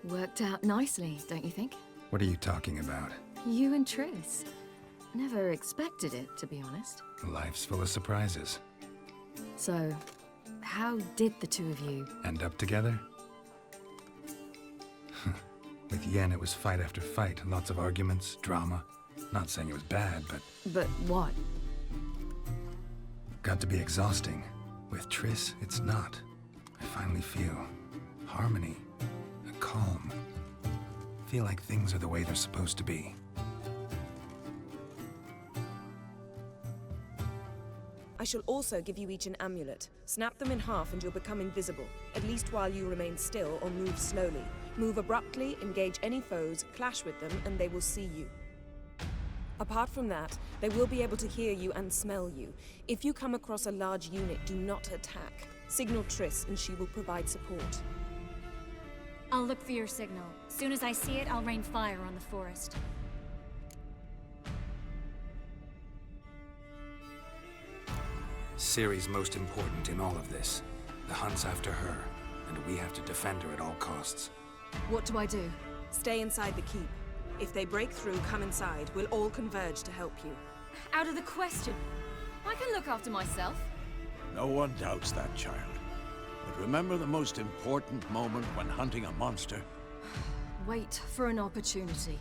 Worked out nicely, don't you think? What are you talking about? You and Triss. Never expected it, to be honest. Life's full of surprises. So, how did the two of you... End up together? With Yen, it was fight after fight. Lots of arguments, drama. Not saying it was bad, but... But what? Got to be exhausting. With Triss, it's not. I finally feel harmony, a calm. Feel like things are the way they're supposed to be. I shall also give you each an amulet. Snap them in half and you'll become invisible, at least while you remain still or move slowly. Move abruptly, engage any foes, clash with them, and they will see you. Apart from that, they will be able to hear you and smell you. If you come across a large unit, do not attack. Signal Triss and she will provide support. I'll look for your signal. Soon as I see it, I'll rain fire on the forest. Ciri's most important in all of this. The hunt's after her, and we have to defend her at all costs. What do I do? Stay inside the keep. If they break through, come inside. We'll all converge to help you. Out of the question. I can look after myself. No one doubts that, child. But remember the most important moment when hunting a monster? Wait for an opportunity.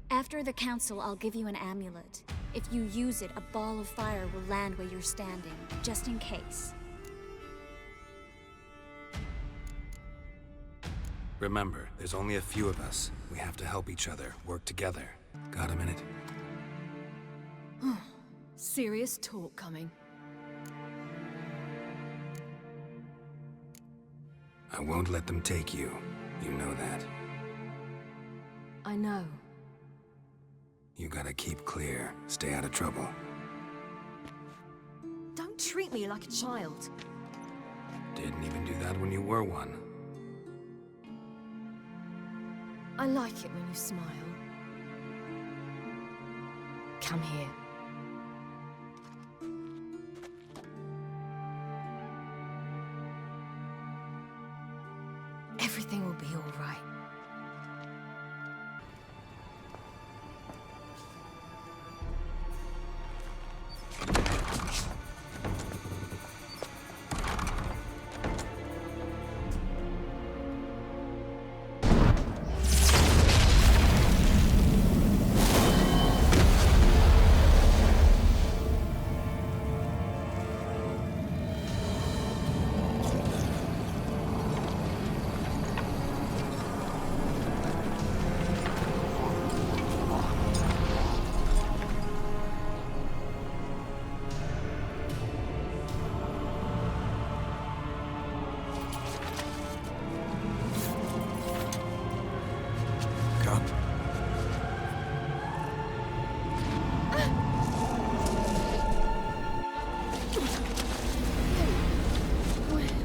After the council, I'll give you an amulet. If you use it, a ball of fire will land where you're standing, just in case. Remember, there's only a few of us. We have to help each other, work together. Got a minute? Serious talk coming. I won't let them take you. You know that. I know. You gotta keep clear. Stay out of trouble. Don't treat me like a child. Didn't even do that when you were one. I like it when you smile. Come here. Everything will be all right.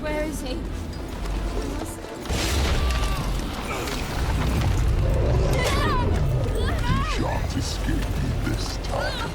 Where is he? Shan't escape me this time.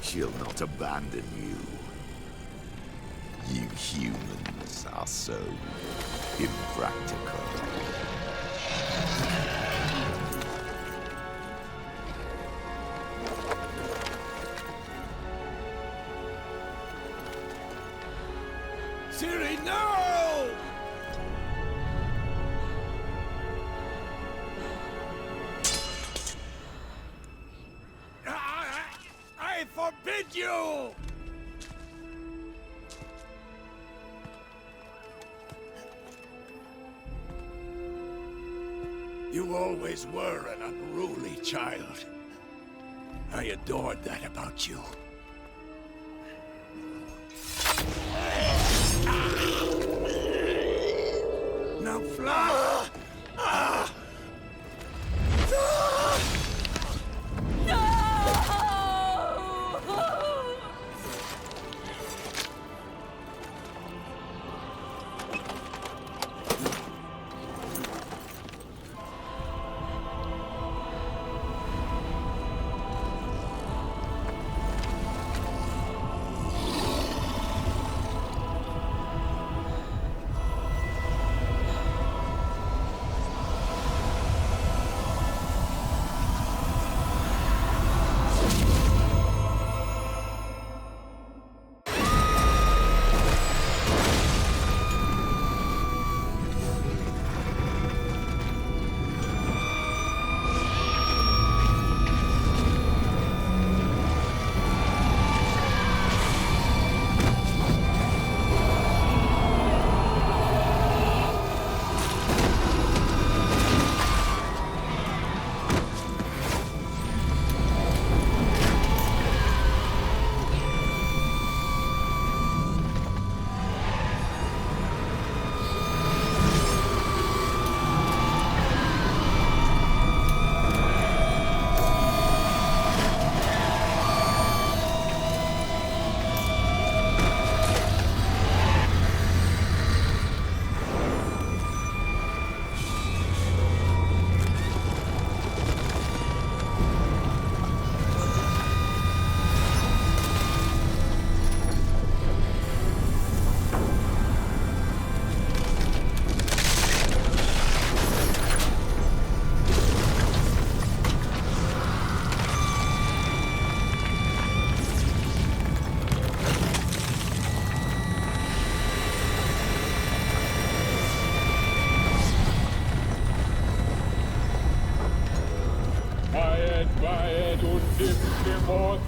She'll not abandon you. You humans are so impractical. Ciri, no! I forbid you! You always were an unruly child. I adored that about you. Now fly! Weit und im Gemüt.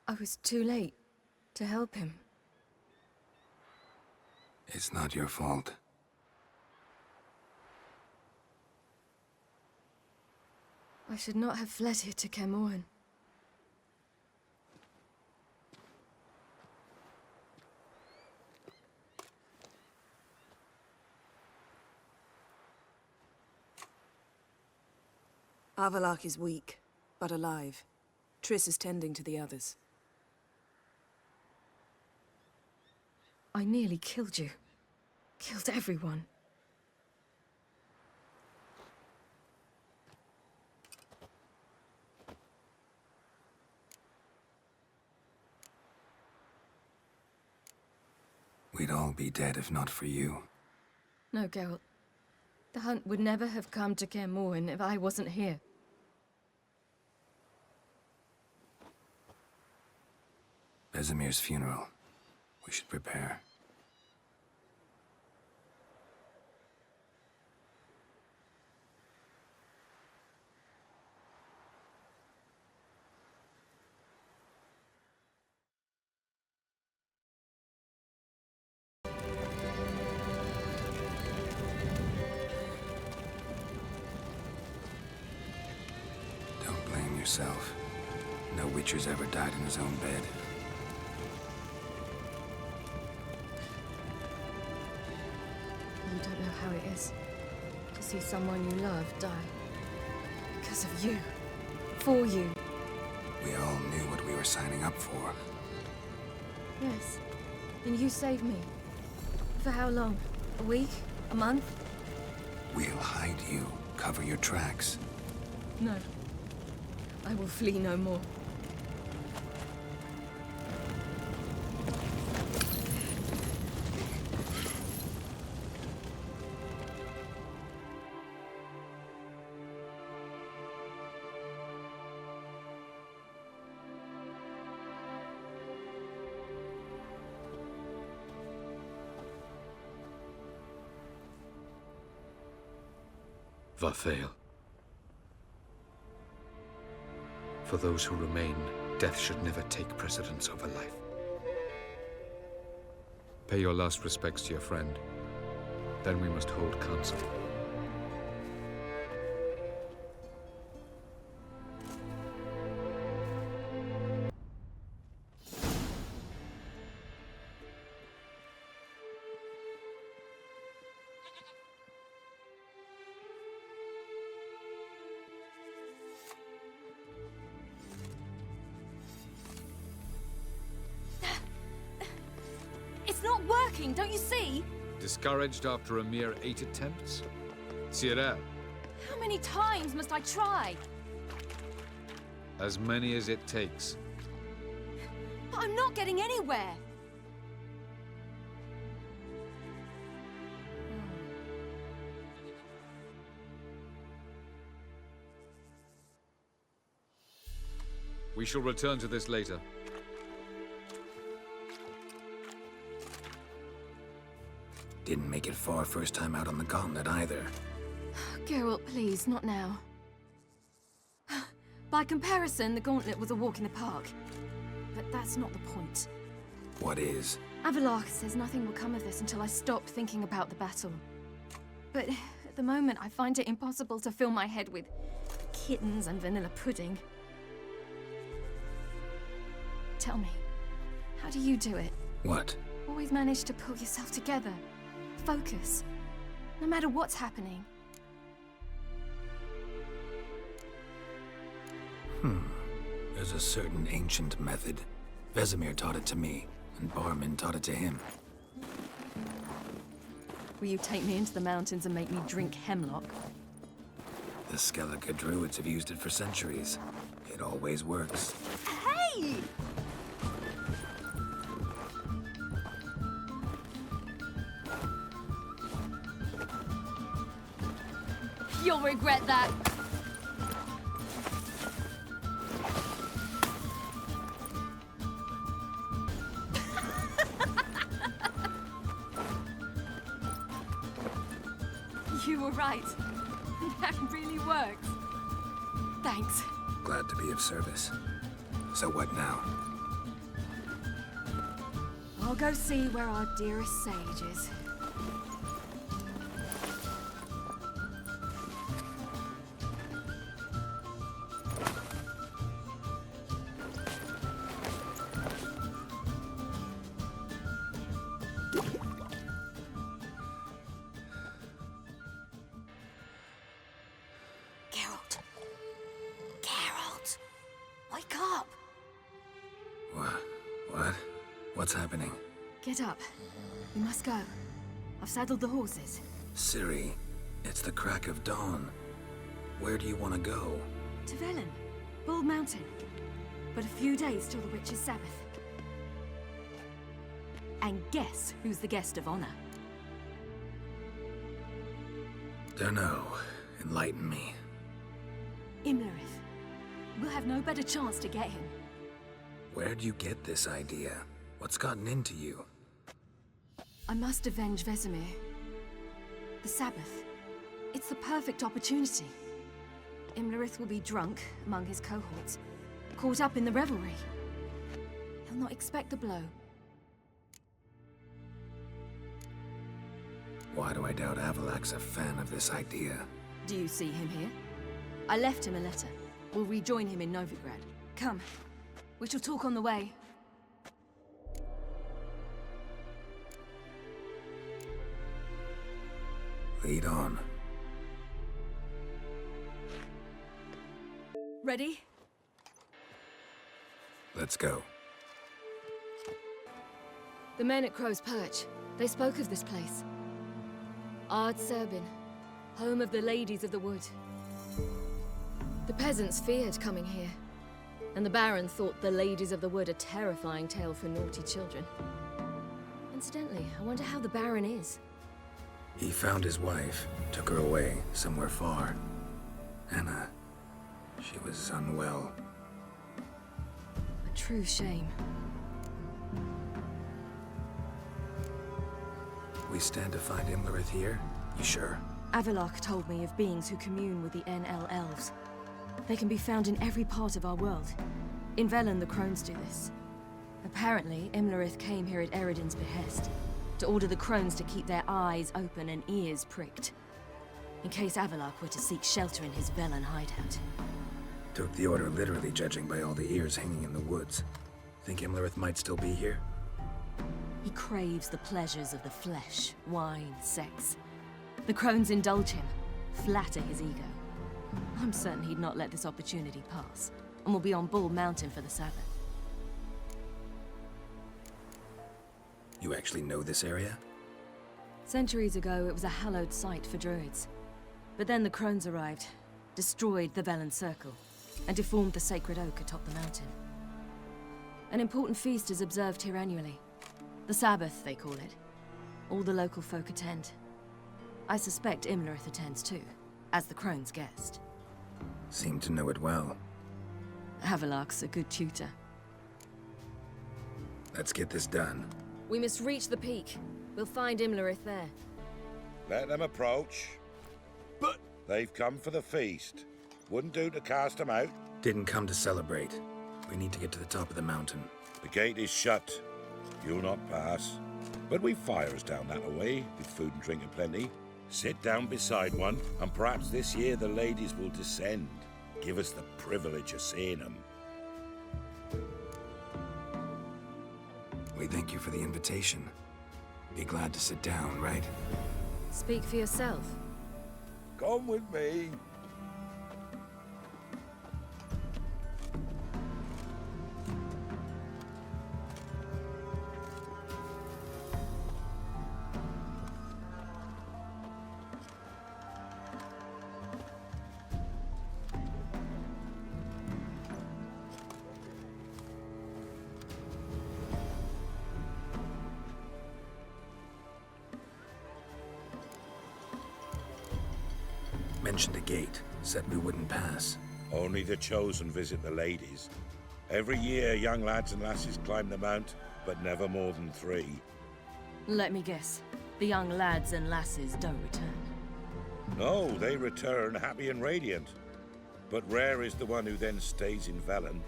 I was too late to help him. It's not your fault. I should not have fled here to Camoran. Avalak is weak, but alive. Triss is tending to the others. I nearly killed you. Killed everyone. We'd all be dead if not for you. No, Geralt. The hunt would never have come to Kaer Morhen if I wasn't here. Vesemir's funeral. We should prepare. Don't blame yourself. No Witcher's ever died in his own bed. You don't know how it is to see someone you love die. Because of you. For you. We all knew what we were signing up for. Yes. And you saved me. For how long? A week? A month? We'll hide you, cover your tracks. No. I will flee no more. Varthael. For those who remain, death should never take precedence over life. Pay your last respects to your friend. Then we must hold council. It's not working, don't you see? Discouraged after a mere 8 attempts? Ciri, How many times must I try? as many as it takes. But I'm not getting anywhere. We shall return to this later. Didn't make it far first time out on the gauntlet either. Geralt, please, not now. By comparison, the gauntlet was a walk in the park. But that's not the point. What is? Avalok says nothing will come of this until I stop thinking about the battle. But at the moment, I find it impossible to fill my head with kittens and vanilla pudding. Tell me, how do you do it? What? Always manage to pull yourself together. Focus. No matter what's happening. There's a certain ancient method. Vesemir taught it to me, and Barman taught it to him. Will you take me into the mountains and make me drink hemlock? The Skellige druids have used it for centuries. It always works. Hey! You'll regret that. You were right. That really works. Thanks. Glad to be of service. So what now? I'll go see where our dearest sage is. Geralt. Geralt. Wake up. What? What's happening? Get up. We must go. I've saddled the horses. Ciri, it's the crack of dawn. Where do you want to go? To Velen. Bald Mountain. But a few days till the Witch's Sabbath. And guess who's the guest of honor? Dunno. Enlighten me. Imlerith. We'll have no better chance to get him. Where'd you get this idea? What's gotten into you? I must avenge Vesemir. The Sabbath. It's the perfect opportunity. Imlerith will be drunk among his cohorts, caught up in the revelry. He'll not expect the blow. Why do I doubt Avalak's a fan of this idea? Do you see him here? I left him a letter. We'll rejoin him in Novigrad. Come. We shall talk on the way. Lead on. Ready? Let's go. The men at Crow's Perch, they spoke of this place. Ard Serbin, home of the Ladies of the Wood. The peasants feared coming here, and the Baron thought the Ladies of the Wood a terrifying tale for naughty children. Incidentally, I wonder how the Baron is. He found his wife, took her away, somewhere far. Anna, she was unwell. A true shame. We stand to find Imlerith here? You sure? Avalok told me of beings who commune with the NL elves. They can be found in every part of our world. In Velen, the Crones do this. Apparently, Imlerith came here at Eredin's behest, to order the Crones to keep their eyes open and ears pricked, in case Avalok were to seek shelter in his Velen hideout. Took the order literally, judging by all the ears hanging in the woods. Think Imlerith might still be here? He craves the pleasures of the flesh, wine, sex. The Crones indulge him, flatter his ego. I'm certain he'd not let this opportunity pass, and will be on Bull Mountain for the Sabbath. You actually know this area? Centuries ago, it was a hallowed site for druids. But then the Crones arrived, destroyed the Velen Circle, and deformed the sacred oak atop the mountain. An important feast is observed here annually. The Sabbath, they call it. All the local folk attend. I suspect Imlerith attends too, as the Crone's guest. Seem to know it well. Avalok's a good tutor. Let's get this done. We must reach the peak. We'll find Imlerith there. Let them approach. But... They've come for the feast. Wouldn't do to cast them out. Didn't come to celebrate. We need to get to the top of the mountain. The gate is shut. You'll not pass. But we've fires down that way, with food and drink aplenty. Sit down beside one, and perhaps this year the ladies will descend. Give us the privilege of seeing them. We thank you for the invitation. Be glad to sit down, right? Speak for yourself. Come with me. Mentioned a gate, said we wouldn't pass. Only the chosen visit the ladies. Every year, young lads and lasses climb the mount, but never more than 3. Let me guess. The young lads and lasses don't return. No, they return happy and radiant. But rare is the one who then stays in Velen.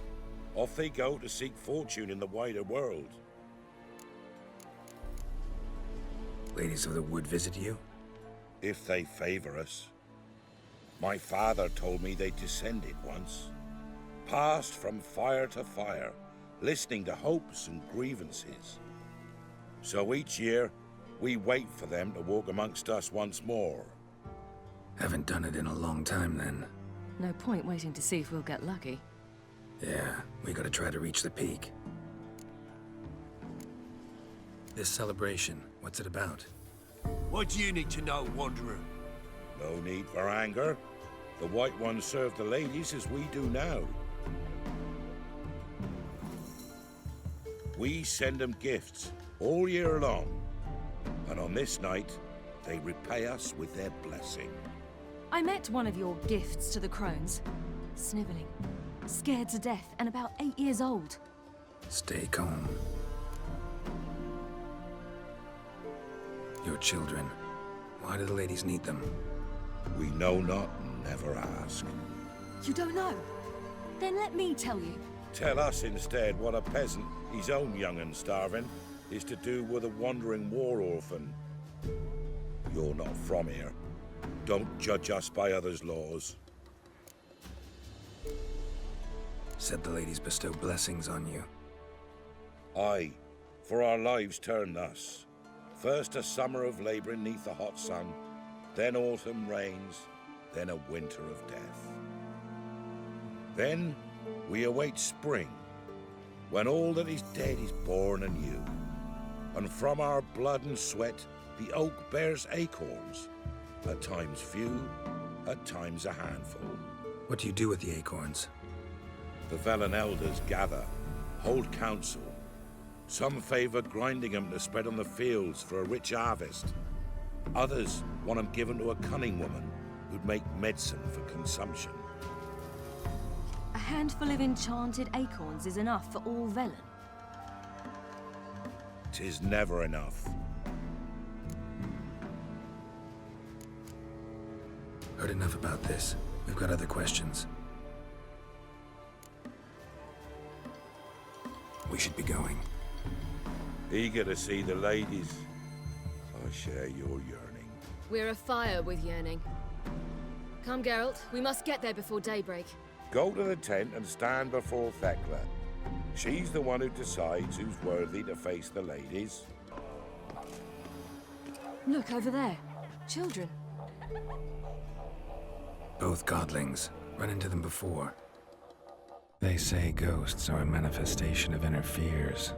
Off they go to seek fortune in the wider world. Ladies of the Wood visit you? If they favor us. My father told me they descended once. Passed from fire to fire, listening to hopes and grievances. So each year, we wait for them to walk amongst us once more. Haven't done it in a long time, then. No point waiting to see if we'll get lucky. Yeah, we gotta try to reach the peak. This celebration, what's it about? What do you need to know, Wanderer? No need for anger. The White Ones serve the ladies as we do now. We send them gifts all year long. And on this night, they repay us with their blessing. I met one of your gifts to the crones. Sniveling, scared to death, and about 8 years old. Stay calm. Your children. Why do the ladies need them? We know not and never ask. You don't know? Then let me tell you. Tell us instead what a peasant, his own young and starving, is to do with a wandering war orphan. You're not from here. Don't judge us by others' laws. Said the ladies bestow blessings on you. Aye, for our lives turn thus. First a summer of labouring neath the hot sun, then autumn rains, then a winter of death. Then we await spring, when all that is dead is born anew. And from our blood and sweat the oak bears acorns, at times few, at times a handful. What do you do with the acorns? The Velen elders gather, hold council. Some favour grinding them to spread on the fields for a rich harvest. Others want them given to a cunning woman who'd make medicine for consumption. A handful of enchanted acorns is enough for all Velen. 'Tis never enough. Heard enough about this. We've got other questions. We should be going. Eager to see the ladies. I share your yearning. We're afire with yearning. Come, Geralt. We must get there before daybreak. Go to the tent and stand before Thekla. She's the one who decides who's worthy to face the ladies. Look over there. Children. Both godlings. Run into them before. They say ghosts are a manifestation of inner fears.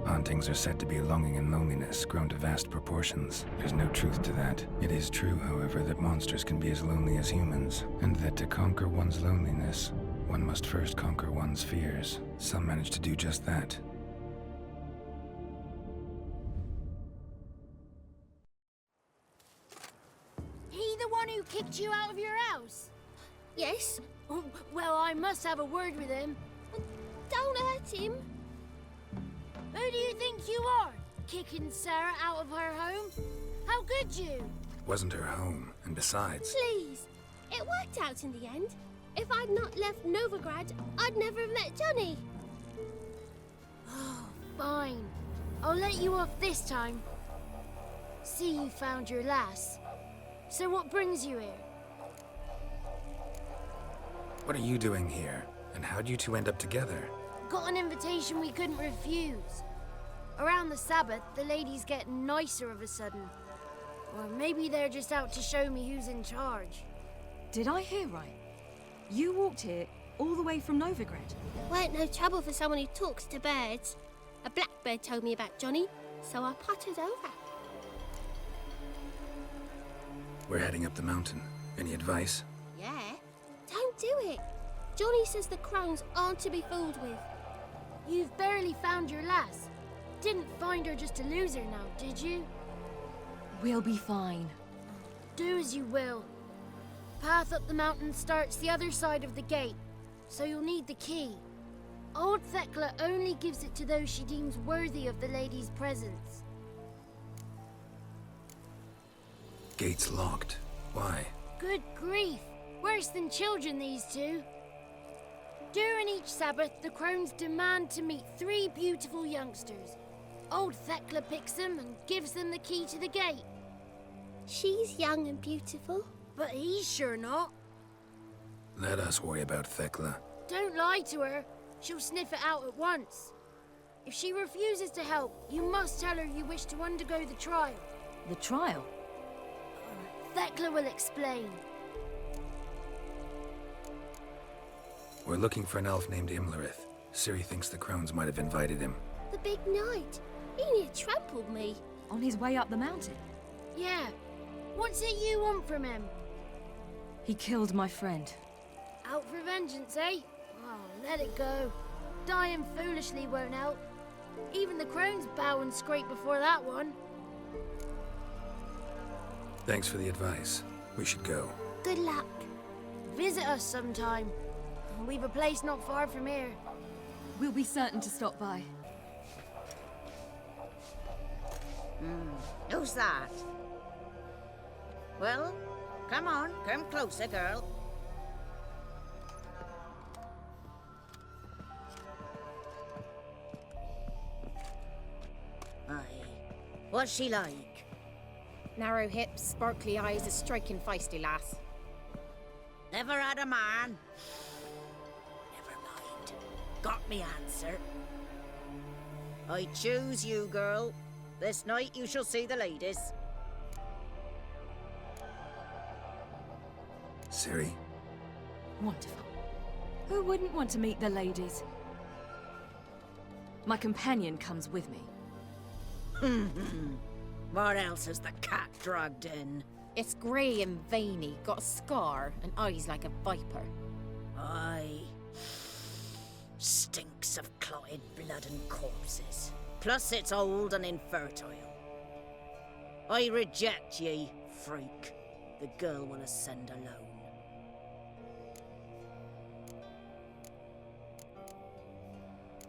Hauntings are said to be longing and loneliness grown to vast proportions. There's no truth to that. It is true, however, that monsters can be as lonely as humans, and that to conquer one's loneliness, one must first conquer one's fears. Some manage to do just that. He the one who kicked you out of your house? Yes. Oh, well, I must have a word with him. Don't hurt him. Who do you think you are? Kicking Sarah out of her home? How could you? Wasn't her home, and besides... Please. It worked out in the end. If I'd not left Novigrad, I'd never have met Johnny. Oh, fine. I'll let you off this time. See, you found your lass. So what brings you here? What are you doing here? And how'd you two end up together? Got an invitation we couldn't refuse. Around the Sabbath, the ladies get nicer of a sudden. Or maybe they're just out to show me who's in charge. Did I hear right? You walked here all the way from Novigrad? Weren't no trouble for someone who talks to birds. A blackbird told me about Johnny, so I pottered over. We're heading up the mountain. Any advice? Yeah? Don't do it. Johnny says the crones aren't to be fooled with. You've barely found your lass. Didn't find her just to lose her now, did you? We'll be fine. Do as you will. Path up the mountain starts the other side of the gate, so you'll need the key. Old Thekla only gives it to those she deems worthy of the lady's presence. Gate's locked. Why? Good grief! Worse than children, these two. During each Sabbath, the crones demand to meet 3 beautiful youngsters. Old Thekla picks them and gives them the key to the gate. She's young and beautiful. But he's sure not. Let us worry about Thekla. Don't lie to her. She'll sniff it out at once. If she refuses to help, you must tell her you wish to undergo the trial. The trial? Thekla will explain. We're looking for an elf named Imlerith. Ciri thinks the crones might have invited him. The big knight. He near trampled me. On his way up the mountain? Yeah. What's it you want from him? He killed my friend. Out for vengeance, eh? Oh, let it go. Dying foolishly won't help. Even the crones bow and scrape before that one. Thanks for the advice. We should go. Good luck. Visit us sometime. We've a place not far from here. We'll be certain to stop by. Who's that? Well, come on, come closer, girl. Aye. What's she like? Narrow hips, sparkly eyes, a striking feisty lass. Never had a man. Never mind. Got me answer. I choose you, girl. This night you shall see the ladies. Ciri? Wonderful. Who wouldn't want to meet the ladies? My companion comes with me. What else has the cat dragged in? It's grey and veiny, got a scar, and eyes like a viper. Aye. Stinks of clotted blood and corpses. Plus it's old and infertile. I reject ye, freak. The girl will ascend alone.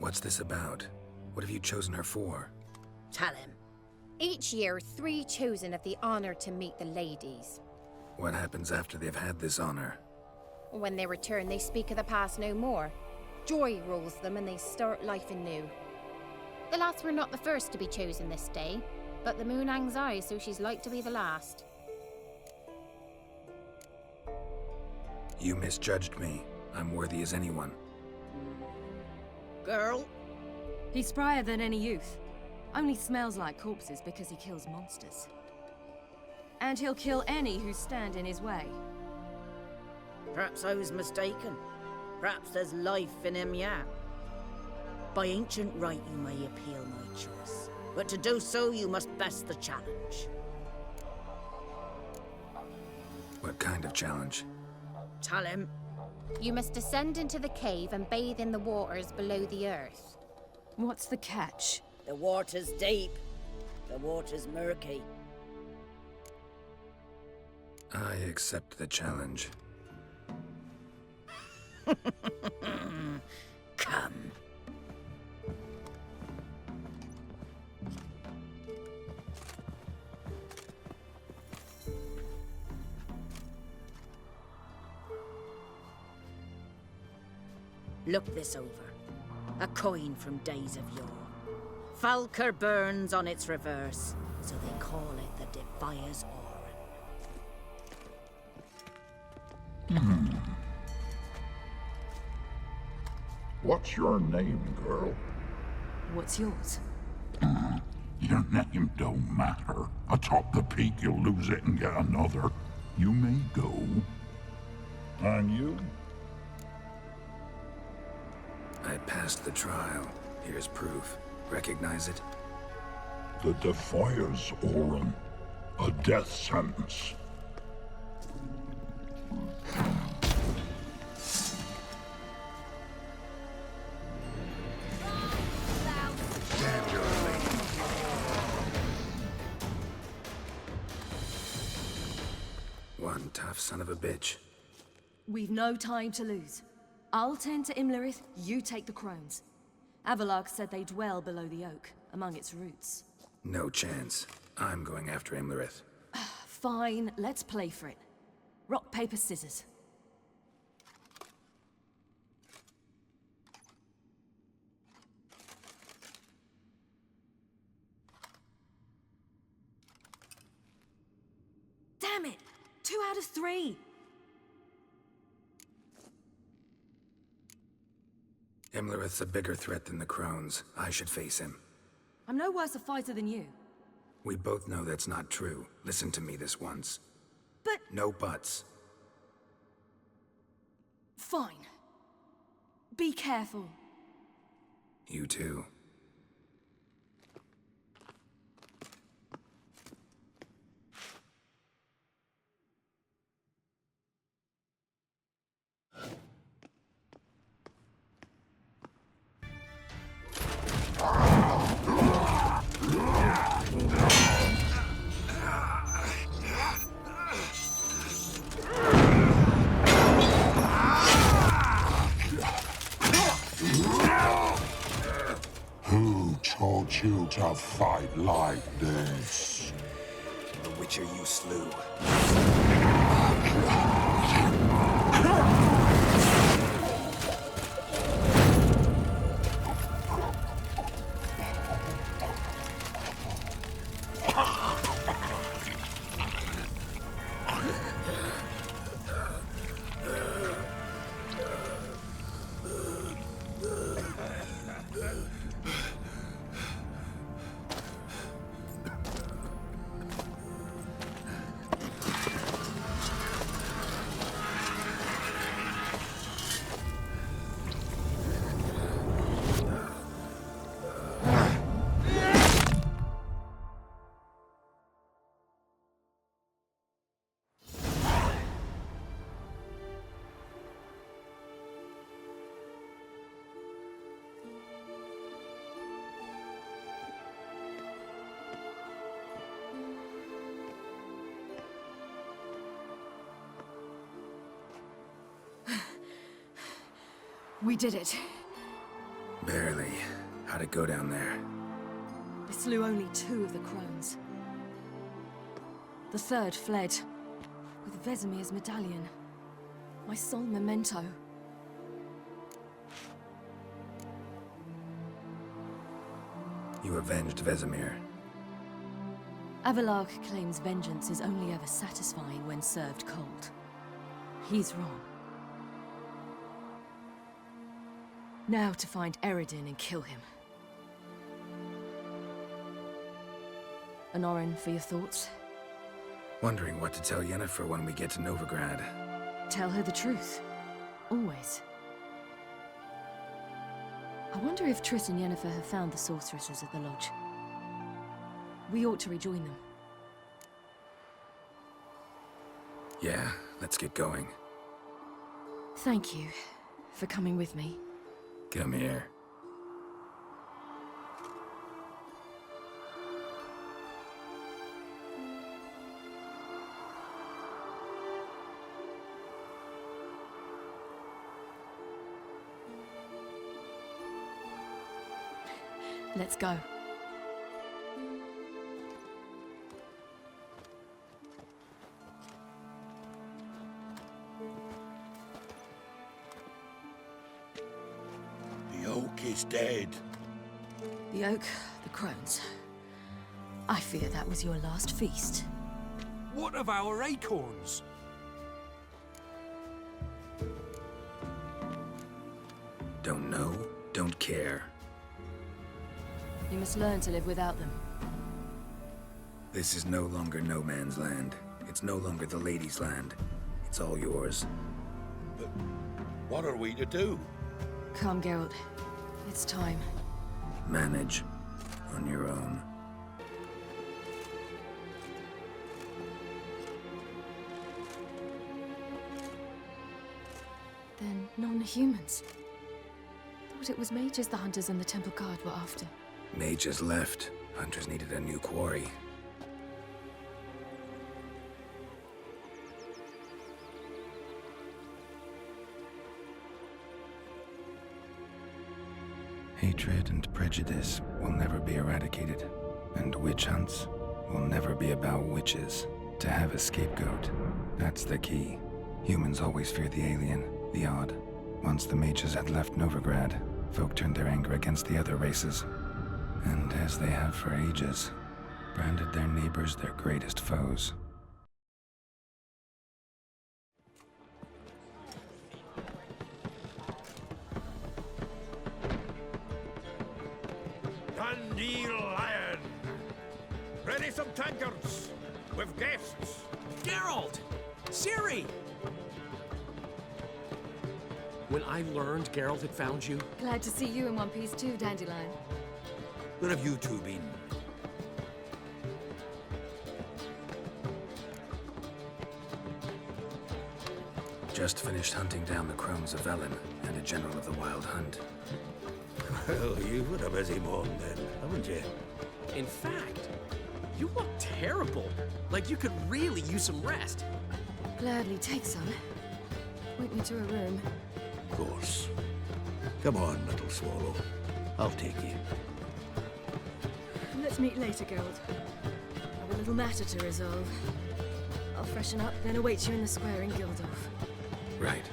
What's this about? What have you chosen her for? Tell him. Each year, 3 chosen have the honour to meet the ladies. What happens after they've had this honor? When they return, they speak of the past no more. Joy rules them and they start life anew. The lass were not the first to be chosen this day, but the moon hangs high, so she's like to be the last. You misjudged me. I'm worthy as anyone. Girl? He's sprier than any youth. Only smells like corpses because he kills monsters. And he'll kill any who stand in his way. Perhaps I was mistaken. Perhaps there's life in him yet. By ancient right you may appeal my choice, but to do so you must best the challenge. What kind of challenge? Tell him. You must descend into the cave and bathe in the waters below the earth. What's the catch? The water's deep. The water's murky. I accept the challenge. Come. Look this over. A coin from days of yore. Falker burns on its reverse, so they call it the Defier's Orin. What's your name, girl? What's yours? Your name don't matter. Atop the peak, you'll lose it and get another. You may go. And you? I passed the trial. Here's proof. Recognize it? The Defier's Orin. A death sentence. One tough son of a bitch. We've no time to lose. I'll tend to Imlerith, you take the crones. Avalok said they dwell below the oak, among its roots. No chance. I'm going after Imlerith. Fine, let's play for it. Rock, paper, scissors. Damn it! 2 out of 3! Imlerith's a bigger threat than the crones. I should face him. I'm no worse a fighter than you. We both know that's not true. Listen to me this once. But... No buts. Fine. Be careful. You too. to fight like this. The Witcher you slew. We did it. Barely. How'd it go down there? We slew only 2 of the crones. The 3rd fled, with Vesemir's medallion. My sole memento. You avenged Vesemir. Avalark claims vengeance is only ever satisfying when served cold. He's wrong. Now to find Eredin and kill him. Honorin, for your thoughts? Wondering what to tell Yennefer when we get to Novigrad. Tell her the truth. Always. I wonder if Triss and Yennefer have found the sorceresses at the lodge. We ought to rejoin them. Yeah, let's get going. Thank you for coming with me. Come here. Let's go. The oak is dead. The oak, the crones. I fear that was your last feast. What of our acorns? Don't know, don't care. You must learn to live without them. This is no longer no man's land. It's no longer the lady's land. It's all yours. But what are we to do? Come, Geralt. It's time. Manage on your own. Then non-humans. Thought it was mages the hunters and the Temple Guard were after. Mages left. Hunters needed a new quarry. Hatred and prejudice will never be eradicated, and witch hunts will never be about witches. To have a scapegoat, that's the key. Humans always fear the alien, the odd. Once the mages had left Novigrad, folk turned their anger against the other races. And as they have for ages, branded their neighbors their greatest foes. Dandelion! Ready some tankards! With guests! Geralt! Ciri! When I learned Geralt had found you... Glad to see you in one piece too, Dandelion. Where have you two been? Just finished hunting down the crones of Velen and a general of the Wild Hunt. Well, you've had a busy morning then, haven't you? In fact, you look terrible. Like you could really use some rest. Gladly take some. Point me to a room. Of course. Come on, little swallow. I'll take you. Let's meet later, Geralt. I've a little matter to resolve. I'll freshen up, then await you in the square in Gildorf. Right.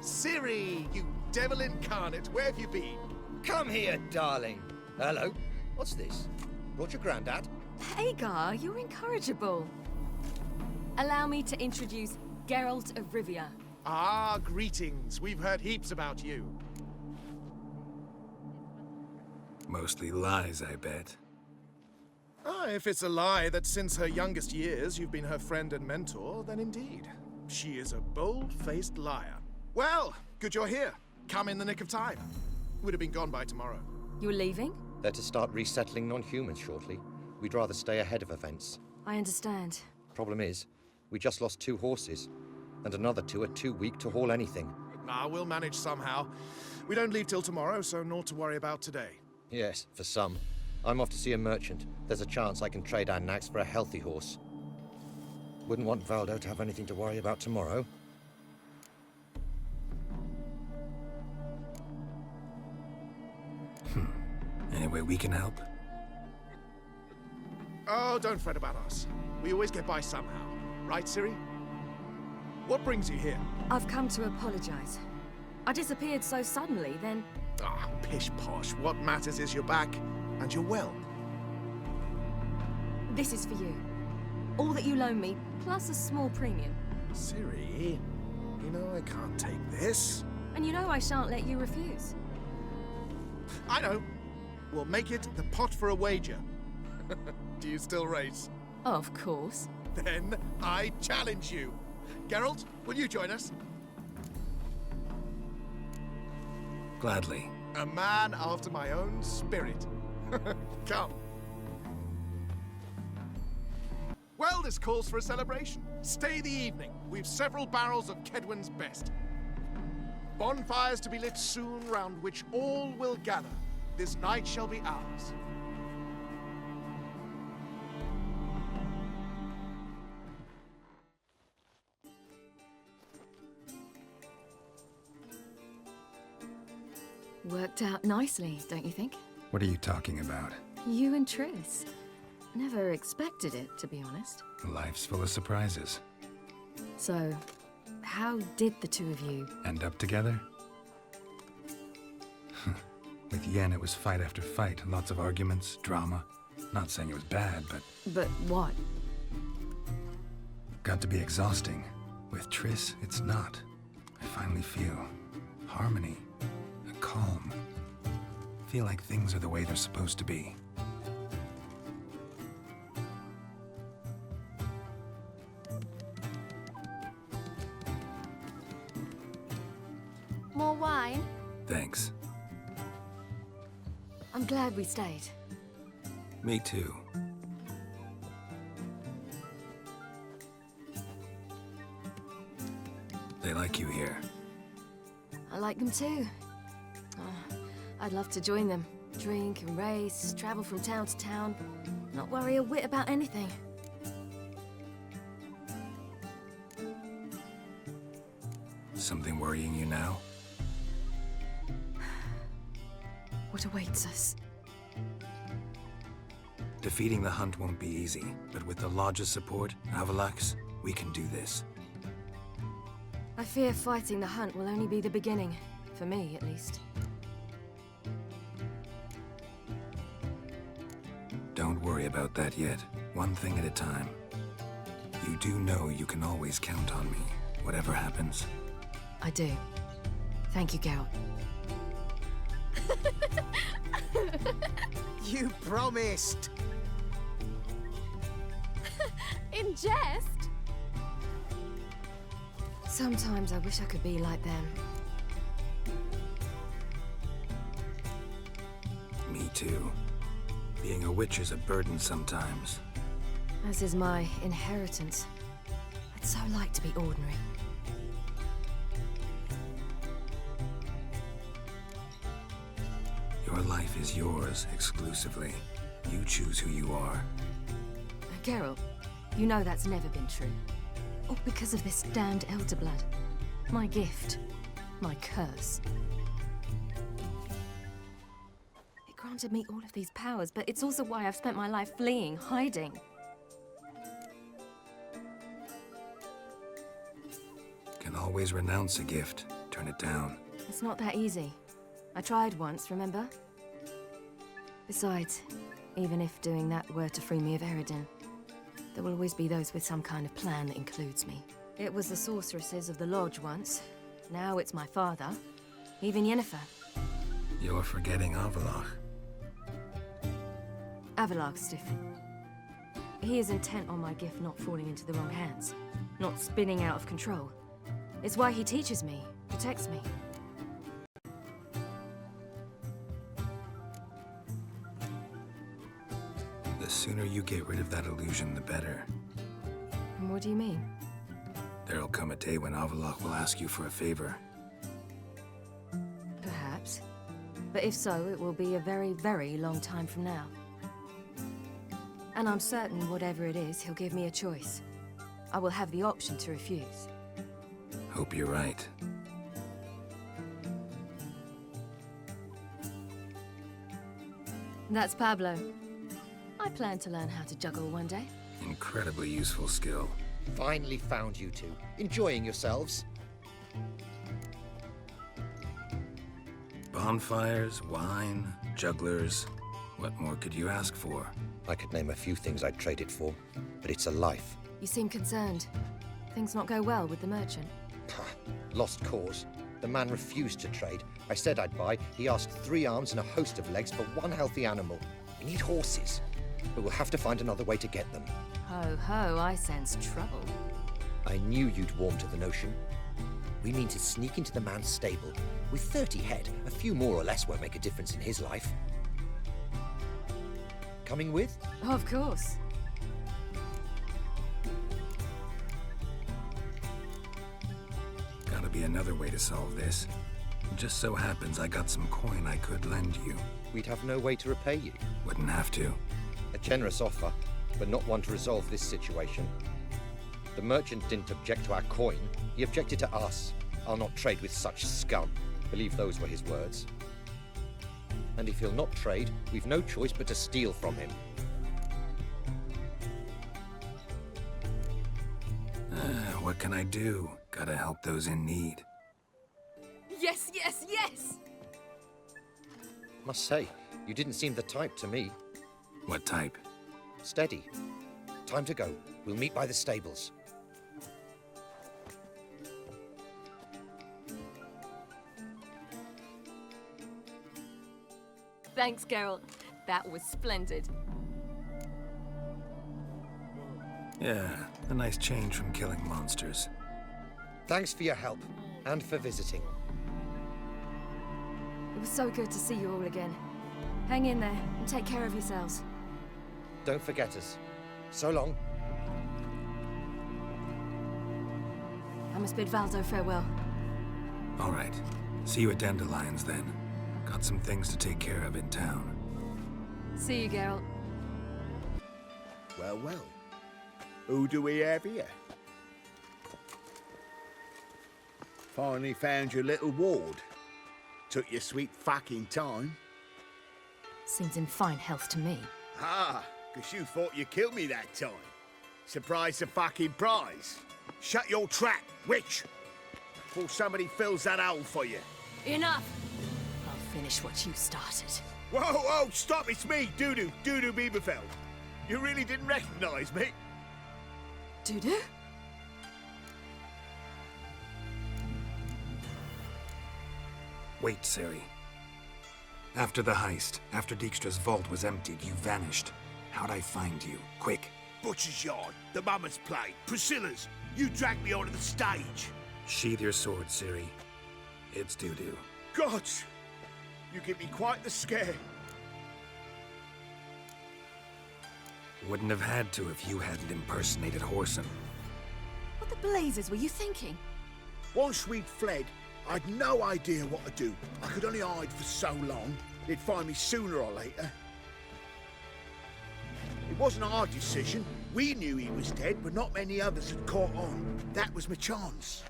Ciri, you devil incarnate, where have you been? Come here, darling. Hello. What's this? Brought your granddad? Hagar, you're incorrigible. Allow me to introduce Geralt of Rivia. Ah, greetings. We've heard heaps about you. Mostly lies, I bet. Ah, if it's a lie that since her youngest years you've been her friend and mentor, then indeed. She is a bold-faced liar. Well, good you're here. Come in the nick of time. Would have been gone by tomorrow. You're leaving? They're to start resettling non-humans shortly. We'd rather stay ahead of events. I understand. Problem is, we just lost 2 horses, and another 2 are too weak to haul anything. Ah, we'll manage somehow. We don't leave till tomorrow, so naught to worry about today. Yes, for some. I'm off to see a merchant. There's a chance I can trade our nags for a healthy horse. Wouldn't want Valdo to have anything to worry about tomorrow. Any way we can help? Oh, don't fret about us. We always get by somehow. Right, Ciri? What brings you here? I've come to apologize. I disappeared so suddenly, then... Ah, pish-posh. What matters is you're back, and you're well. This is for you. All that you loan me, plus a small premium. Ciri, you know I can't take this. And you know I shan't let you refuse. I know. We'll make it the pot for a wager. Do you still race? Of course. Then I challenge you. Geralt, will you join us? Gladly. A man after my own spirit. Come. Well, this calls for a celebration. Stay the evening. We've several barrels of Kedwen's best. Bonfires to be lit soon, round which all will gather. This night shall be ours. Worked out nicely, don't you think? What are you talking about? You and Triss. Never expected it, to be honest. Life's full of surprises. So, how did the two of you... End up together? With Yen, it was fight after fight. Lots of arguments, drama. Not saying it was bad, but... But what? Got to be exhausting. With Triss, it's not. I finally feel harmony, a calm. Feel like things are the way they're supposed to be. More wine? Thanks. I'm glad we stayed. Me too. They like you here. I like them too. Oh, I'd love to join them. Drink and race, travel from town to town. Not worry a whit about anything. Something worrying you now? What awaits us? Defeating the hunt won't be easy, but with the Lodge's support, Avalax, we can do this. I fear fighting the hunt will only be the beginning. For me, at least. Don't worry about that yet. One thing at a time. You do know you can always count on me, whatever happens. I do. Thank you, Geralt. You promised! In jest? Sometimes I wish I could be like them. Me too. Being a witch is a burden sometimes. As is my inheritance. I'd so like to be ordinary. Your life is yours exclusively. You choose who you are. Geralt, you know that's never been true. All because of this damned elder blood. My gift. My curse. granted me all of these powers, but it's also why I've spent my life fleeing, hiding. Can always renounce a gift, turn it down. It's not that easy. I tried once, remember? Besides, even if doing that were to free me of Eridan, there will always be those with some kind of plan that includes me. It was the sorceresses of the Lodge once. Now it's my father. Even Yennefer. You're forgetting Avallac'h. Avallac'h's different. He is intent on my gift not falling into the wrong hands, not spinning out of control. It's why he teaches me, protects me. The sooner you get rid of that illusion, the better. And what do you mean? There'll come a day when Avallac'h will ask you for a favor. Perhaps. But if so, it will be a very, very long time from now. And I'm certain whatever it is, he'll give me a choice. I will have the option to refuse. Hope you're right. That's Pablo. I plan to learn how to juggle one day. Incredibly useful skill. Finally found you two. Enjoying yourselves? Bonfires, wine, jugglers. What more could you ask for? I could name a few things I'd trade it for, but it's a life. You seem concerned. Things not go well with the merchant. Lost cause. The man refused to trade. I said I'd buy. He asked 3 arms and a host of legs for 1 healthy animal. We need horses, but we'll have to find another way to get them. Ho ho, I sense trouble. I knew you'd warm to the notion. We mean to sneak into the man's stable. With 30 head, a few more or less won't make a difference in his life. Coming with? Of course. Gotta be another way to solve this. It just so happens I got some coin I could lend you. We'd have no way to repay you. Wouldn't have to. A generous offer, but not one to resolve this situation. The merchant didn't object to our coin, he objected to us. I'll not trade with such scum. Believe those were his words. And if he'll not trade, we've no choice but to steal from him. What can I do? Gotta help those in need. Yes, yes, yes! Must say, you didn't seem the type to me. What type? Steady. Time to go. We'll meet by the stables. Thanks, Geralt. That was splendid. Yeah, a nice change from killing monsters. Thanks for your help, and for visiting. It was so good to see you all again. Hang in there, and take care of yourselves. Don't forget us. So long. I must bid Valdo farewell. All right. See you at Dandelions, then. Got some things to take care of in town. See you, Geralt. Well, well. Who do we have here? Finally found your little ward. Took your sweet fucking time. Seems in fine health to me. Ah, 'cause you thought you killed me that time. Surprise the fucking prize. Shut your trap, witch! Before somebody fills that hole for you. Enough! I'll finish what you started. Whoa, whoa, stop! It's me, Dudu Bieberfeld. You really didn't recognize me? Dudu? Wait, Ciri. After the heist, after Dijkstra's vault was emptied, you vanished. How'd I find you? Quick. Butcher's Yard, the Mama's Plate, Priscilla's. You dragged me onto the stage. Sheathe your sword, Ciri. It's Dudu. God! You give me quite the scare. Wouldn't have had to if you hadn't impersonated Whoreson. What the blazes were you thinking? Once we'd fled, I'd no idea what to do. I could only hide for so long. They'd find me sooner or later. It wasn't our decision. We knew he was dead, but not many others had caught on. That was my chance.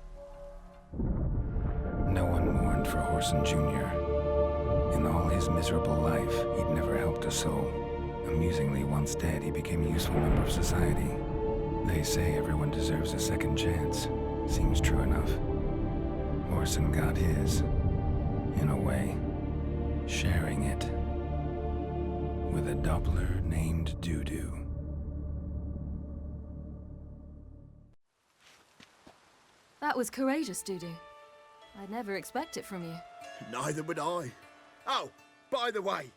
No one mourned for Whoreson Jr. In all his his miserable life, he'd never helped a soul. Amusingly, once dead, he became a useful member of society. They say everyone deserves a second chance. Seems true enough. Orson got his, in a way, sharing it with a Doppler named Doo-Doo. That was courageous, Doo-Doo. I'd never expect it from you. Neither would I. Oh, by the way,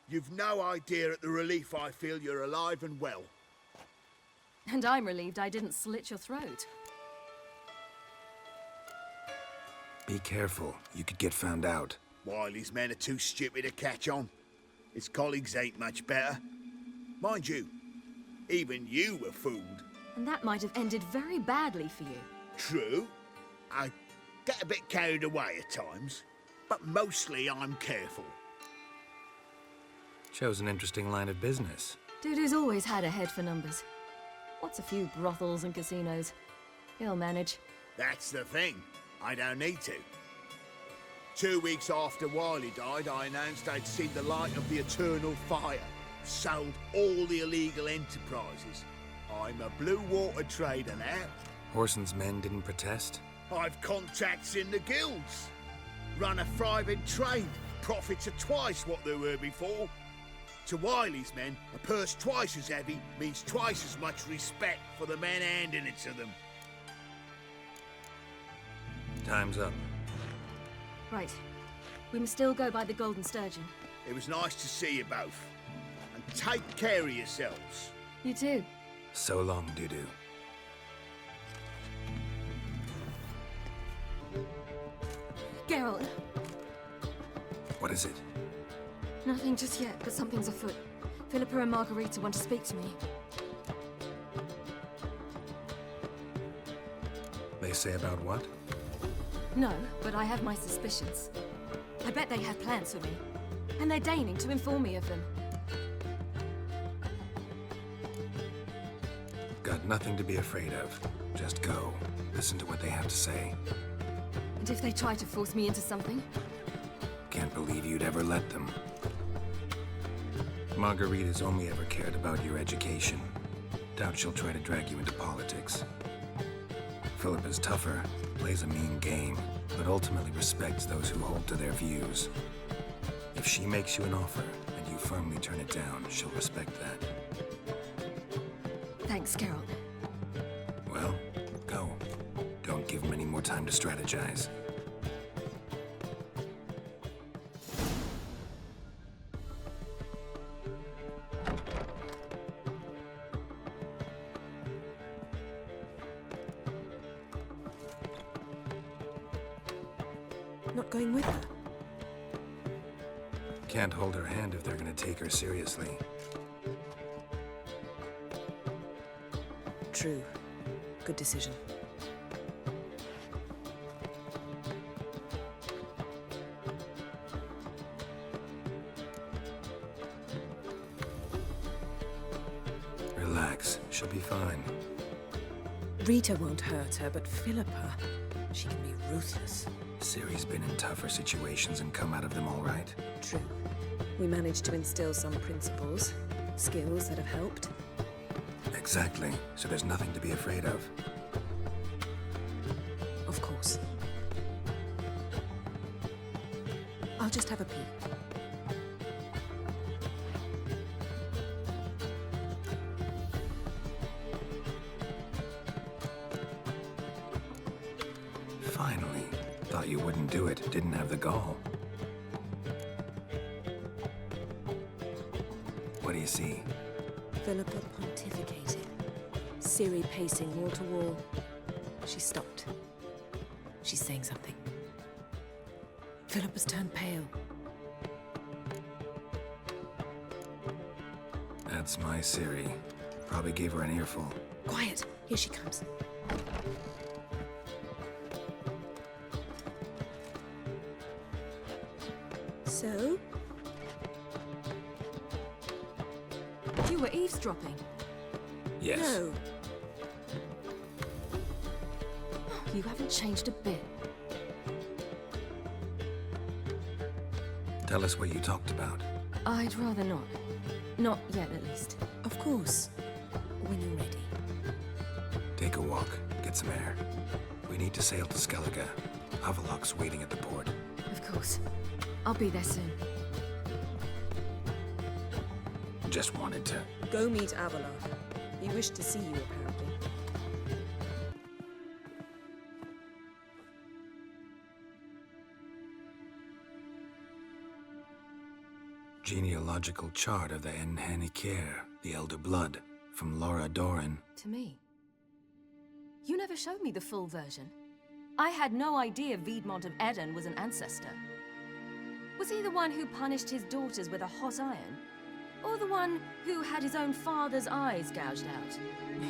you've no idea at the relief I feel you're alive and well. And I'm relieved I didn't slit your throat. Be careful. You could get found out. Wiley's men are too stupid to catch on. His colleagues ain't much better. Mind you, even you were fooled. And that might have ended very badly for you. True. I get a bit carried away at times, but mostly I'm careful. Shows an interesting line of business. Doo-Doo's always had a head for numbers. What's a few brothels and casinos? He'll manage. That's the thing. I don't need to. 2 weeks after Wiley died, I announced I'd seen the light of the eternal fire. Sold all the illegal enterprises. I'm a blue water trader now. Orson's men didn't protest? I've contacts in the guilds. Run a thriving trade. Profits are twice what they were before. To Wiley's men, a purse twice as heavy means twice as much respect for the men handing it to them. Time's up. Right. We must still go by the Golden Sturgeon. It was nice to see you both. And take care of yourselves. You too. So long, Doo-Doo. Geralt. What is it? Nothing just yet, but something's afoot. Philippa and Margarita want to speak to me. They say about what? No, but I have my suspicions. I bet they have plans for me. And they're deigning to inform me of them. Got nothing to be afraid of. Just go. Listen to what they have to say. And if they try to force me into something? Can't believe you'd ever let them. Margarita's only ever cared about your education. Doubt she'll try to drag you into politics. Philippa's tougher, plays a mean game, but ultimately respects those who hold to their views. If she makes you an offer, and you firmly turn it down, she'll respect that. Thanks, Geralt. Well, go. Don't give them any more time to strategize. Not going with her? Can't hold her hand if they're gonna take her seriously. True. Good decision. Relax, she'll be fine. Rita won't hurt her, but Philippa, she can be ruthless. Ciri's been in tougher situations and come out of them all right. True. We managed to instill some principles, skills that have helped. Exactly, so there's nothing to be afraid of. Of course. I'll just have a peek. Finally. Thought you wouldn't do it. Didn't have the gall. What do you see? Philippa pontificating. Ciri pacing wall to wall. She stopped. She's saying something. Philippa's turned pale. That's my Ciri. Probably gave her an earful. Quiet! Here she comes. So? You were eavesdropping? Yes. No. You haven't changed a bit. Tell us what you talked about. I'd rather not. Not yet, at least. Of course. When you're ready. Take a walk, get some air. We need to sail to Skellige. Avalok's waiting at the port. Of course. I'll be there soon. Just wanted to... Go meet Avalok. He wished to see you, apparently. Genealogical chart of the Enhanikir, the Elder Blood, from Laura Doran. To me? You never showed me the full version. I had no idea Viedmont of Eden was an ancestor. Was he the one who punished his daughters with a hot iron? Or the one who had his own father's eyes gouged out?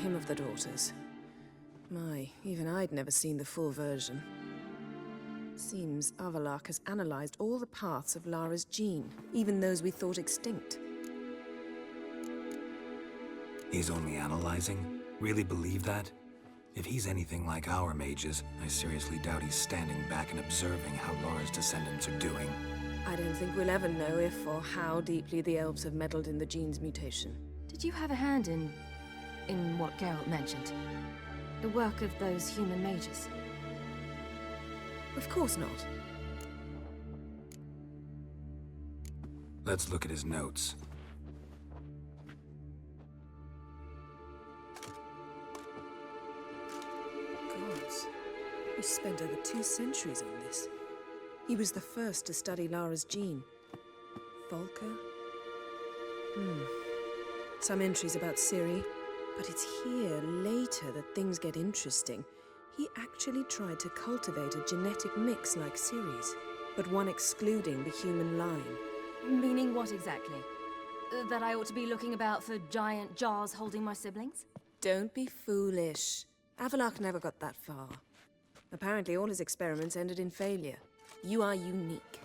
Him of the daughters. My, even I'd never seen the full version. Seems Avalok has analyzed all the paths of Lara's gene, even those we thought extinct. He's only analyzing? Really believe that? If he's anything like our mages, I seriously doubt he's standing back and observing how Lara's descendants are doing. I don't think we'll ever know if or how deeply the elves have meddled in the gene's mutation. Did you have a hand in what Geralt mentioned? The work of those human mages? Of course not. Let's look at his notes. Gods. He spent over 2 centuries on this. He was the first to study Lara's gene. Volker? Some entries about Ciri, but it's here, later, that things get interesting. He actually tried to cultivate a genetic mix like Ciri's, but one excluding the human line. Meaning what exactly? That I ought to be looking about for giant jars holding my siblings? Don't be foolish. Avalok never got that far. Apparently all his experiments ended in failure. You are unique.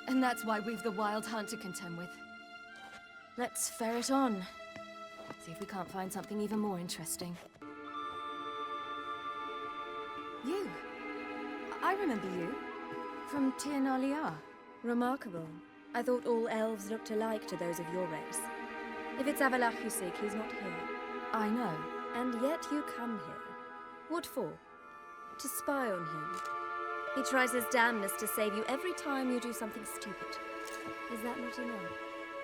And that's why we've the Wild Hunt to contend with. Let's ferret on. See if we can't find something even more interesting. You. I remember you. From Tir na Liar. Remarkable. I thought all elves looked alike to those of your race. If it's Avalok you seek, he's not here. I know. And yet you come here. What for? To spy on him. He tries his damnedest to save you every time you do something stupid. Is that not enough?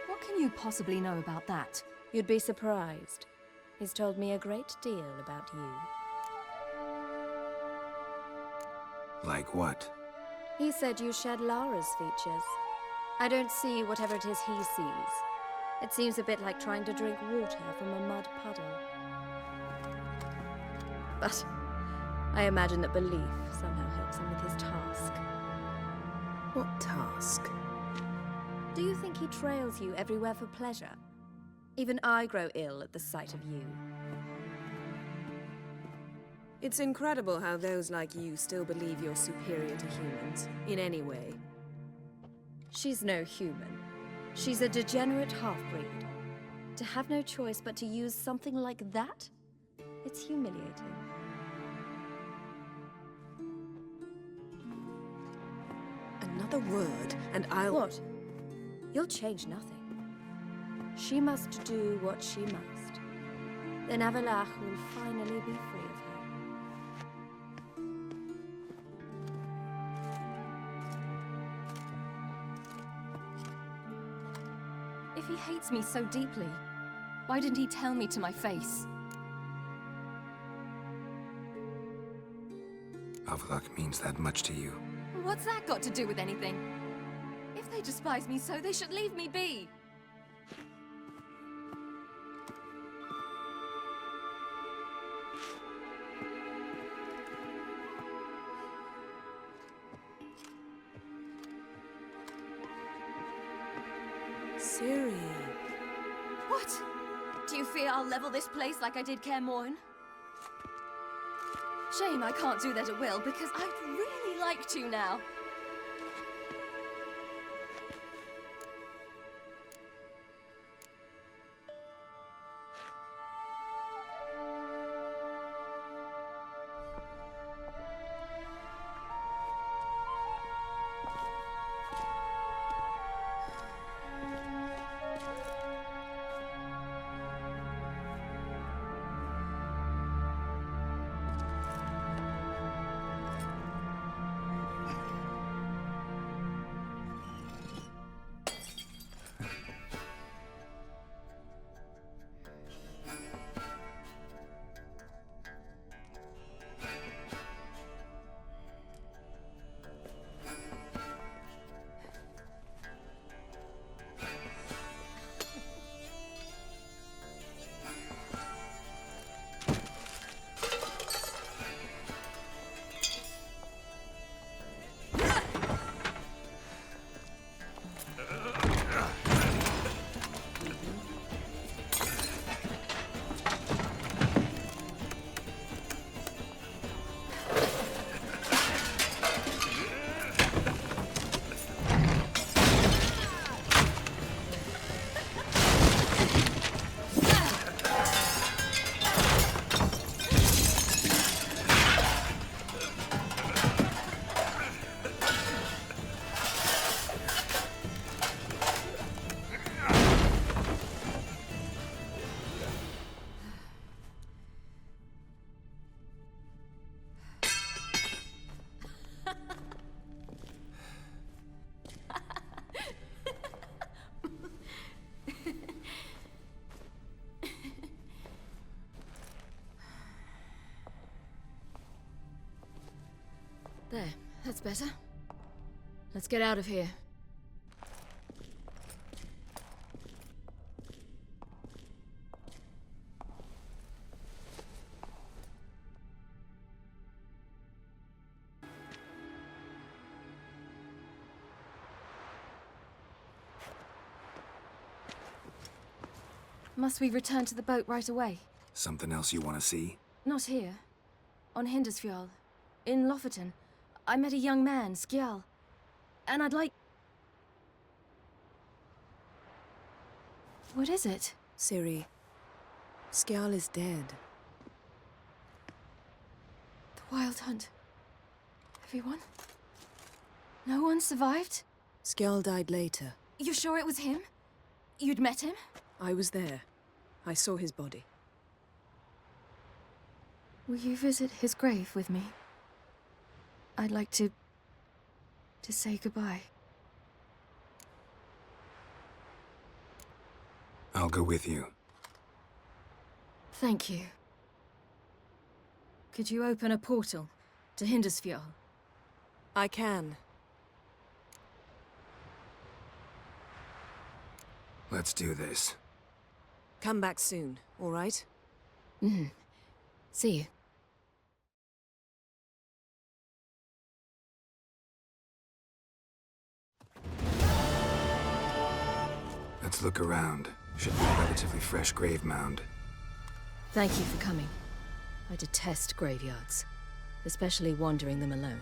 What can you possibly know about that? You'd be surprised. He's told me a great deal about you. Like what? He said you shared Lara's features. I don't see whatever it is he sees. It seems a bit like trying to drink water from a mud puddle. But I imagine that belief somehow helps him with his task. What task? Do you think he trails you everywhere for pleasure? Even I grow ill at the sight of you. It's incredible how those like you still believe you're superior to humans, in any way. She's no human. She's a degenerate half-breed. To have no choice but to use something like that? It's humiliating. Another word, and I'll... What? You'll change nothing. She must do what she must. Then Avalok will finally be free of her. If he hates me so deeply, why didn't he tell me to my face? Avalok means that much to you. What's that got to do with anything? If they despise me so, they should leave me be. Ciri. What? Do you fear I'll level this place like I did Kaer Morhen? Shame I can't do that at will, because I'd really like to now. There, that's better. Let's get out of here. Must we return to the boat right away? Something else you want to see? Not here. On Hindersfjall. In Lofoten. I met a young man, Skjal. And I'd like... What is it? Ciri, Skjal is dead. The Wild Hunt. Everyone? No one survived? Skjal died later. You sure it was him? You'd met him? I was there. I saw his body. Will you visit his grave with me? I'd like to say goodbye. I'll go with you. Thank you. Could you open a portal to Hindersfjall? I can. Let's do this. Come back soon, all right? See you. Let's look around. Should be a relatively fresh grave mound. Thank you for coming. I detest graveyards, especially wandering them alone.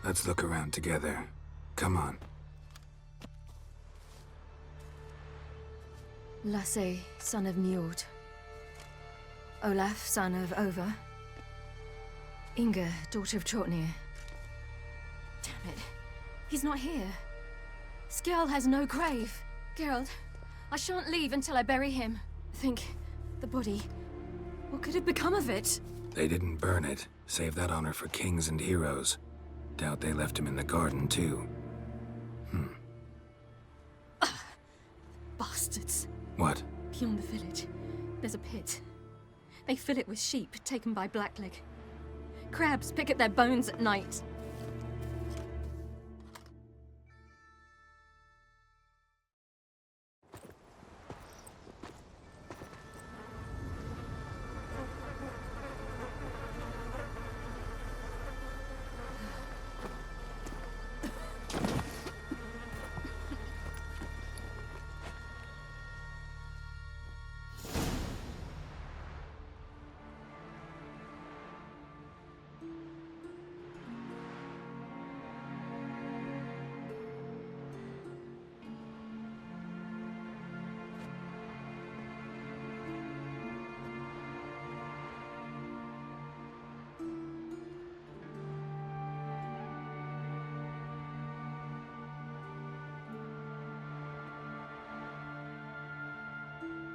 Let's look around together. Come on. Lasse, son of Njord. Olaf, son of Over. Inga, daughter of Trotnir. Damn it. He's not here. Skjal has no grave. Geralt, I shan't leave until I bury him. Think, the body. What could have become of it? They didn't burn it. Save that honor for kings and heroes. Doubt they left him in the garden, too. Bastards. What? Beyond the village, there's a pit. They fill it with sheep taken by Blackleg. Crabs pick at their bones at night.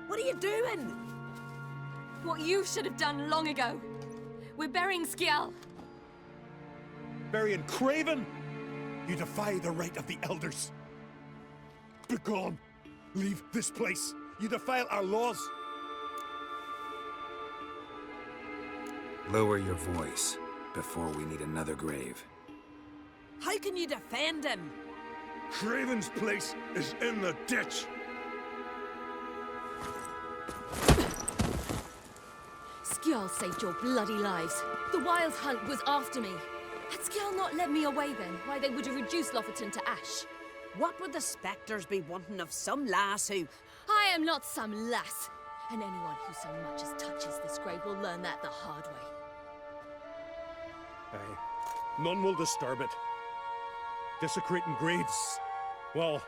What are you doing? What you should have done long ago. We're burying Skjal. Burying Craven? You defy the right of the elders. Begone! Leave this place. You defile our laws. Lower your voice before we need another grave. How can you defend him? Craven's place is in the ditch. Skjal saved your bloody lives. The Wild Hunt was after me. Had Skjal not led me away then, why they would have reduced Lofoten to ash. What would the spectres be wanting of some lass who... I am not some lass. And anyone who so much as touches this grave will learn that the hard way. Aye. None will disturb it. Desecrating graves. Well,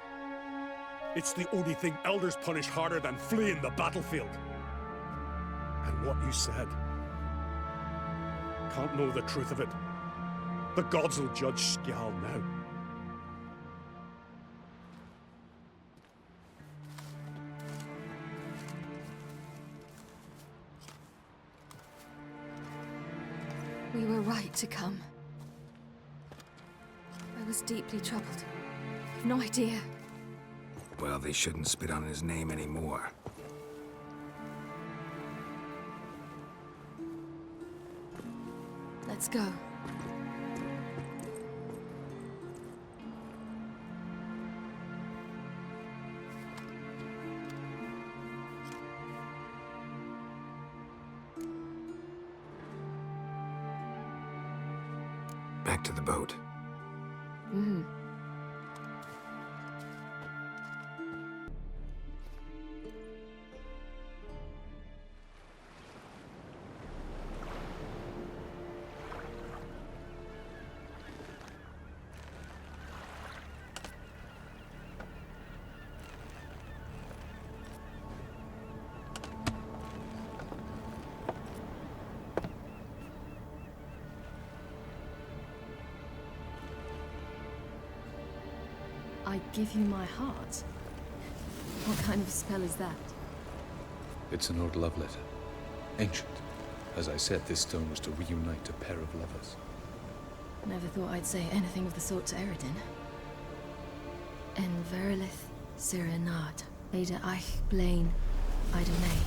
it's the only thing elders punish harder than fleeing the battlefield. And what you said. Can't know the truth of it. The gods will judge Skjal now. We were right to come. I was deeply troubled. You've no idea. Well, they shouldn't spit on his name anymore. Let's go. Back to the boat. Mm-hmm. I give you my heart? What kind of spell is that? It's an old love letter. Ancient. As I said, this stone was to reunite a pair of lovers. Never thought I'd say anything of the sort to Eredin. En verilith, Ciri nad, Ada eich blaen, Ida May.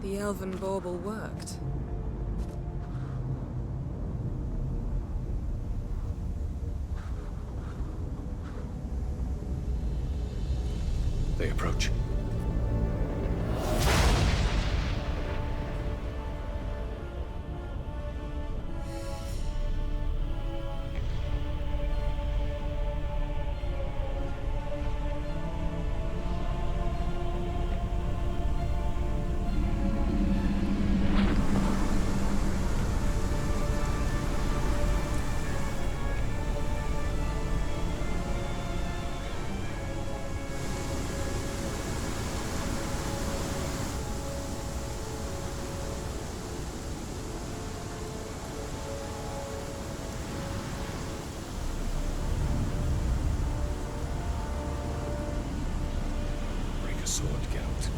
The elven bauble worked. They approach. Sword, Geralt.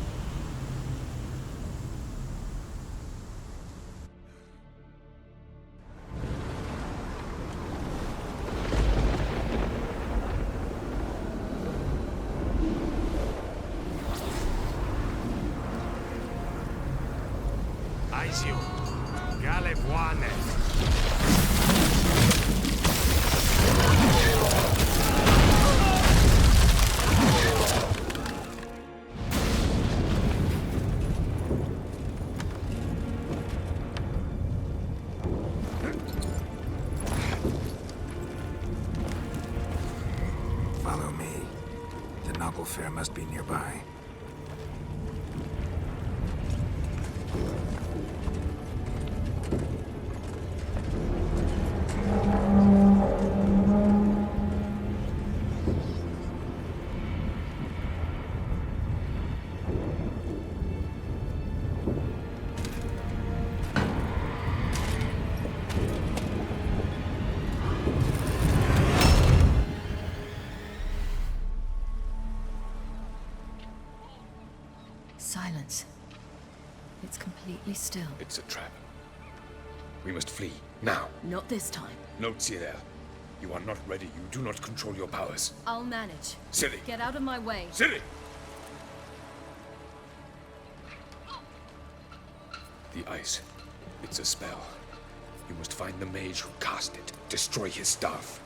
Aizio, Galevuane. Follow me. The Noble Fair must be nearby. Silence. It's completely still. It's a trap. We must flee, now. Not this time. No, Ciri. You are not ready. You do not control your powers. I'll manage. Ciri! Get out of my way. Ciri! The ice. It's a spell. You must find the mage who cast it. Destroy his staff.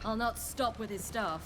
I'll not stop with his staff.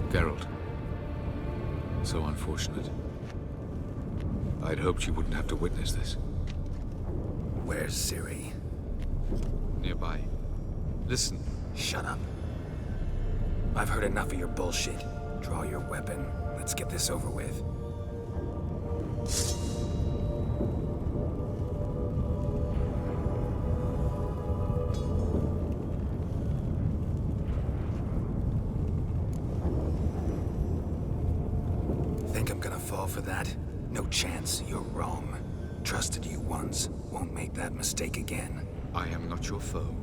Geralt. So unfortunate. I'd hoped you wouldn't have to witness this. Where's Ciri? Nearby. Listen. Shut up. I've heard enough of your bullshit. Draw your weapon. Let's get this over with. Think I'm gonna fall for that? No chance. You're wrong. Trusted you once. Won't make that mistake again. I am not your foe.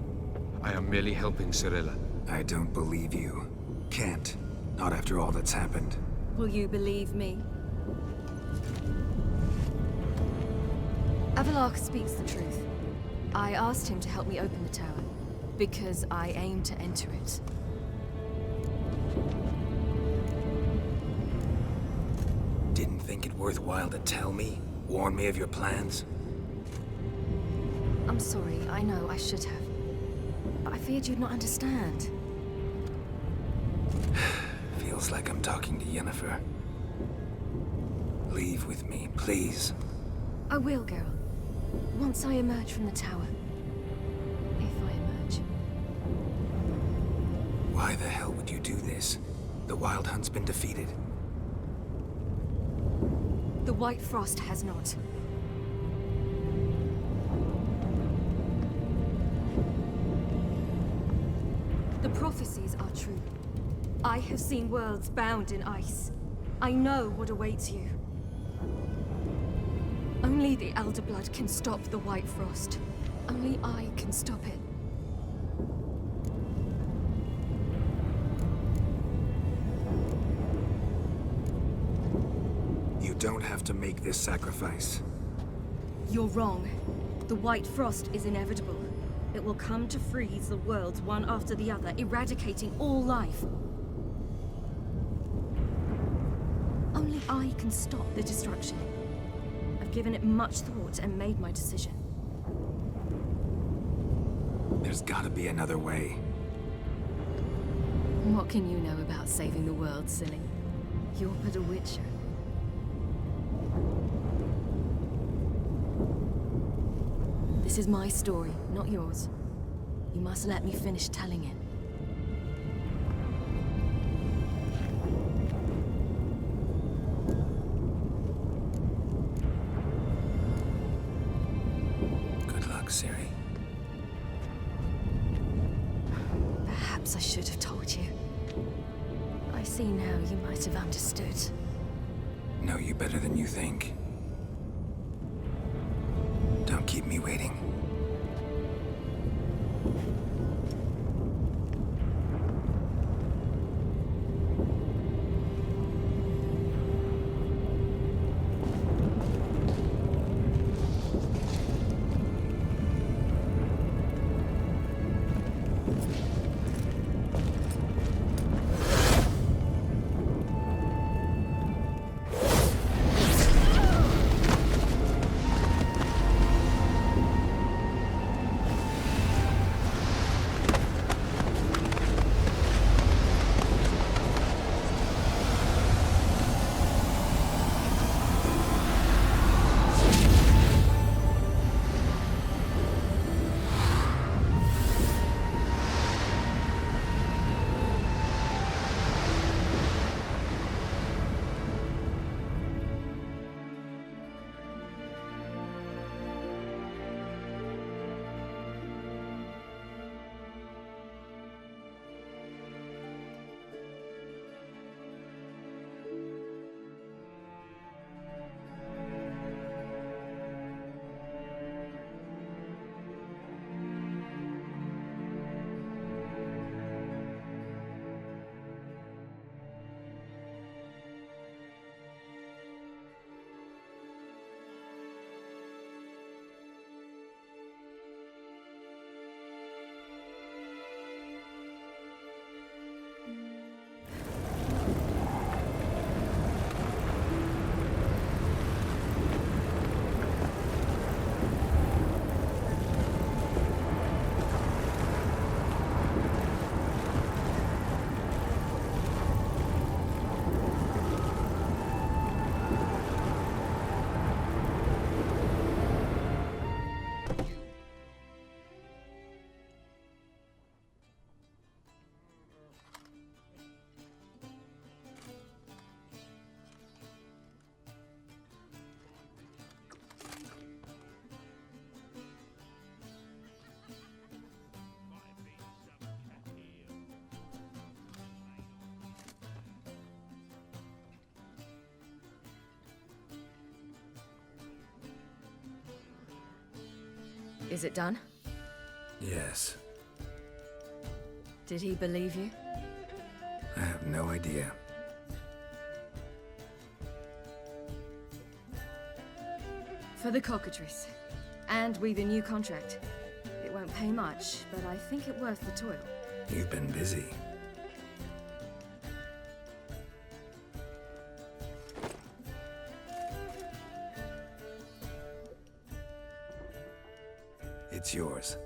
I am merely helping Cirilla. I don't believe you. Can't. Not after all that's happened. Will you believe me? Avalark speaks the truth. I asked him to help me open the tower, because I aim to enter it. Didn't think it worthwhile to tell me? Warn me of your plans? I'm sorry, I know, I should have. But I feared you'd not understand. Feels like I'm talking to Yennefer. Leave with me, please. I will, Geralt. Once I emerge from the tower. If I emerge. Why the hell would you do this? The Wild Hunt's been defeated. The White Frost has not. The prophecies are true. I have seen worlds bound in ice. I know what awaits you. Only the Elder Blood can stop the White Frost. Only I can stop it. You don't have to make this sacrifice. You're wrong. The White Frost is inevitable. It will come to freeze the worlds one after the other, eradicating all life. Only I can stop the destruction. I've given it much thought and made my decision. There's gotta be another way. What can you know about saving the world, silly? You're but a witcher. This is my story, not yours. You must let me finish telling it. Good luck, Ciri. Perhaps I should have told you. I see now you might have understood. Know you better than you think. Don't keep me waiting. Is it done? Yes. Did he believe you? I have no idea. For the cockatrice. And with a new contract. It won't pay much, but I think it worth the toil. You've been busy. It's yours.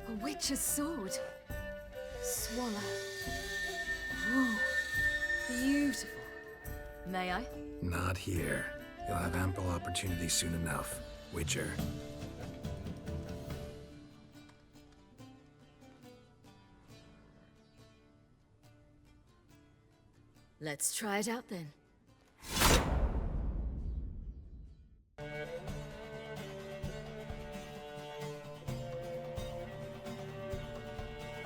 A witch's sword. Swallow. Ooh, beautiful. May I? Not here. You'll have ample opportunity soon enough, Witcher. Let's try it out then.